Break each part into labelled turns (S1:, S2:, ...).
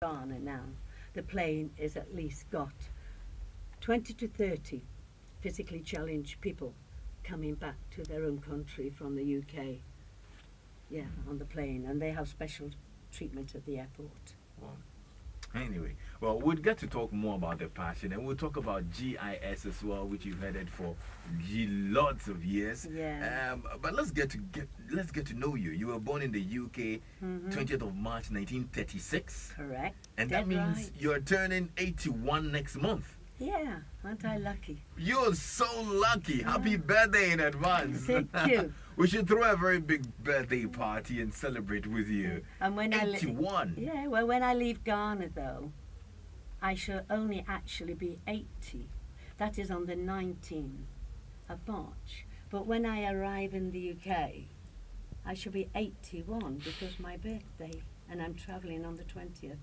S1: Ghana now, the plane is at least got 20 to 30 physically challenged people coming back to their own country from the UK. Yeah, on the plane, and they have special treatment at the airport.
S2: Well, anyway, well, we'll get to talk more about the passion, and we'll talk about GIS as well, which you've headed for lots of years.
S1: Yeah.
S2: But let's get to know you. You were born in the UK, 20th of March, 1936.
S1: Correct.
S2: And
S1: Dead
S2: that means
S1: right.
S2: you're turning 81 next month.
S1: Yeah, aren't I lucky?
S2: You're so lucky. Happy birthday in advance.
S1: Thank you.
S2: We should throw a very big birthday party and celebrate with you.
S1: And when
S2: 81.
S1: Yeah, well, when I leave Ghana, though, I shall only actually be 80. That is on the 19th of March. But when I arrive in the UK, I shall be 81 because my birthday, and I'm travelling on the 20th.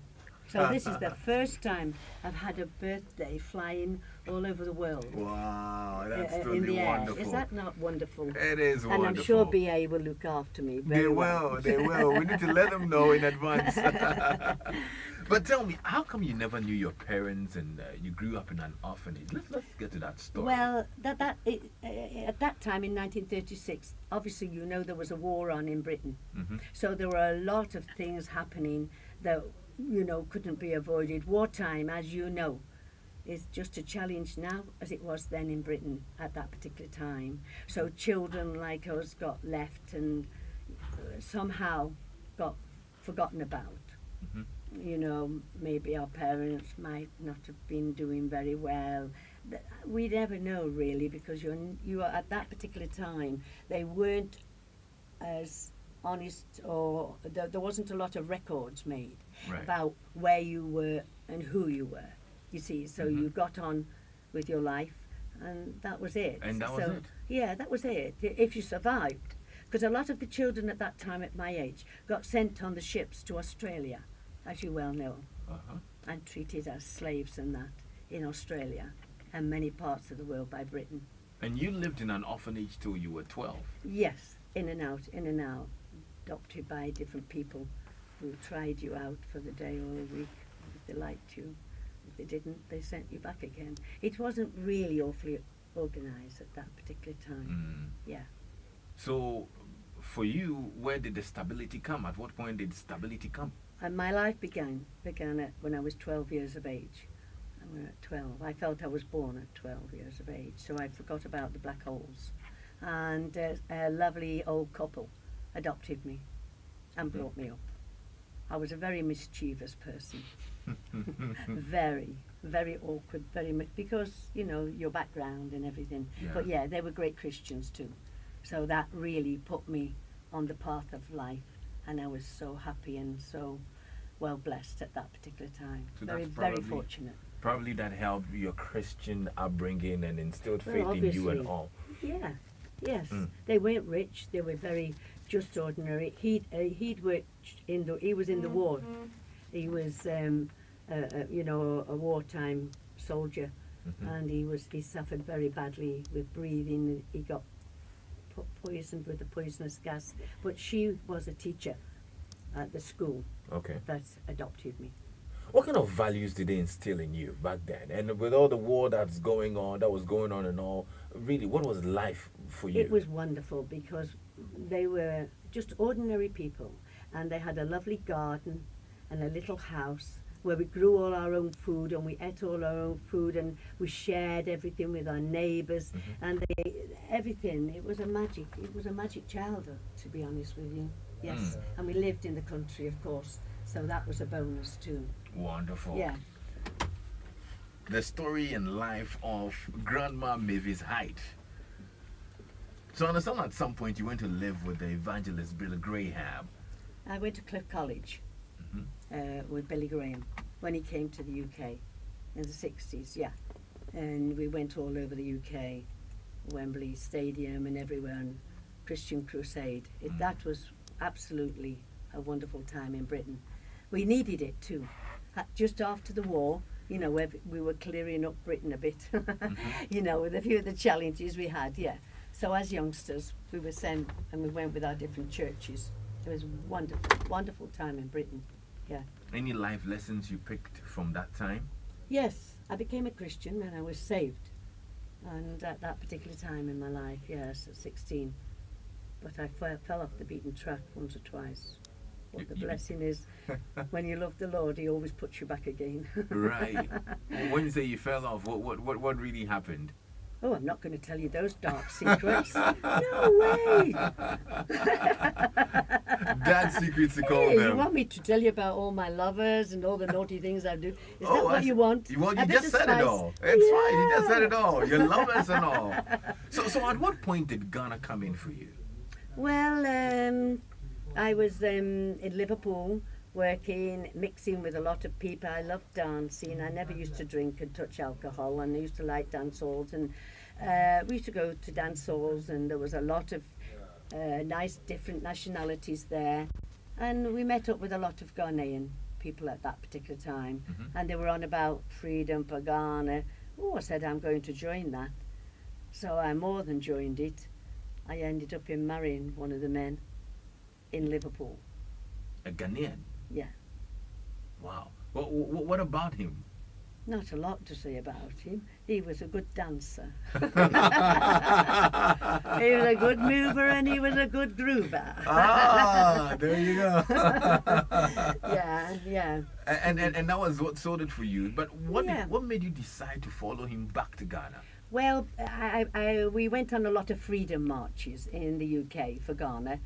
S1: So this is the first time I've had a birthday flying all over the world.
S2: Wow, that's
S1: in
S2: totally
S1: the air.
S2: wonderful.
S1: Is that not wonderful?
S2: It is wonderful.
S1: And I'm sure BA will look after me very well.
S2: They will. We need to let them know in advance. But tell me, how come you never knew your parents and you grew up in an orphanage? Let's get to that story.
S1: Well, at that time in 1936, obviously you know there was a war on in Britain. So there were a lot of things happening that, you know, couldn't be avoided. Wartime, as you know, is just a challenge now as it was then in Britain at that particular time. So children like us got left and somehow got forgotten about. You know, maybe our parents might not have been doing very well. We never know really, because you are at that particular time, they weren't as honest, or there wasn't a lot of records made about where you were and who you were, you see. So you got on with your life, and that was it.
S2: And that was it?
S1: Yeah, that was it, if you survived. Because a lot of the children at that time at my age got sent on the ships to Australia, as you well know, and treated as slaves and that in Australia and many parts of the world by Britain.
S2: And you lived in an orphanage till you were 12?
S1: Yes, in and out, adopted by different people who tried you out for the day or the week. If they liked you, if they didn't, they sent you back again. It wasn't really awfully organised at that particular time. Yeah.
S2: So, for you, where did the stability come? At what point did stability come?
S1: And my life began when I was 12 years of age. And we're at 12. I felt I was born at 12 years of age, so I forgot about the black holes. And a lovely old couple adopted me and brought me up. I was a very mischievous person. Very, very awkward, very much, because, you know, your background and everything.
S2: Yeah.
S1: But yeah, they were great Christians too. So that really put me on the path of life, and I was so happy and so well blessed at that particular time.
S2: So
S1: very,
S2: that's
S1: very fortunate.
S2: Probably that helped your Christian upbringing and instilled
S1: Well,
S2: faith in you and
S1: obviously.
S2: all.
S1: Yeah, yes. They weren't rich. They were very just ordinary. He'd worked he was in the war. He was, you know, a wartime soldier, and he suffered very badly with breathing. He got poisoned with a poisonous gas. But she was a teacher at the school that adopted me.
S2: What kind of values did they instill in you back then? And with all the war that was going on and all, really, what was life for you?
S1: It was wonderful because they were just ordinary people, and they had a lovely garden and a little house where we grew all our own food, and we ate all our own food, and we shared everything with our neighbours, and everything. It was a magic childhood, to be honest with you. Yes, and we lived in the country, of course, so that was a bonus too.
S2: Wonderful.
S1: Yeah.
S2: The story and life of Grandma Mavis Hyde. So I understand at some point you went to live with the evangelist Billy Graham.
S1: I went to Cliff College with Billy Graham when he came to the UK in the 60s, yeah. And we went all over the UK, Wembley Stadium and everywhere, and Christian Crusade. That was absolutely a wonderful time in Britain. We needed it too. Just after the war, you know, we were clearing up Britain a bit, you know, with a few of the challenges we had, yeah. So as youngsters, we were sent and we went with our different churches. It was a wonderful, wonderful time in Britain. Yeah.
S2: Any life lessons you picked from that time?
S1: Yes, I became a Christian and I was saved. And at that particular time in my life, yes, at 16. But I fell off the beaten track once or twice. What the blessing is, when you love the Lord, He always puts you back again.
S2: Right. When you say you fell off, what really happened?
S1: Oh, I'm not going to tell you those dark secrets. No way!
S2: Dad's secrets to call
S1: Hey,
S2: them.
S1: you want me to tell you about all my lovers and all the naughty things I do? Is that what
S2: I
S1: you want?
S2: You, well,
S1: A
S2: you
S1: bit
S2: just
S1: of
S2: said it
S1: spice?
S2: all. It's fine. You just
S1: Yeah.
S2: said it all. Your lovers and all. So at what point did Ghana come in for you?
S1: Well, I was in Liverpool working, mixing with a lot of people. I loved dancing. I never used to drink and touch alcohol, and I used to like dance halls. And we used to go to dance halls, and there was a lot of nice different nationalities there. And we met up with a lot of Ghanaian people at that particular time. And they were on about freedom for Ghana. Oh, I said, I'm going to join that. So I more than joined it. I ended up in marrying one of the men in Liverpool.
S2: A Ghanaian?
S1: Yeah.
S2: Wow. What about him?
S1: Not a lot to say about him. He was a good dancer. He was a good mover and he was a good groover.
S2: Ah, there you go.
S1: Yeah.
S2: And that was what sold it for you. But what
S1: Yeah.
S2: what made you decide to follow him back to Ghana?
S1: Well, we went on a lot of freedom marches in the UK for Ghana.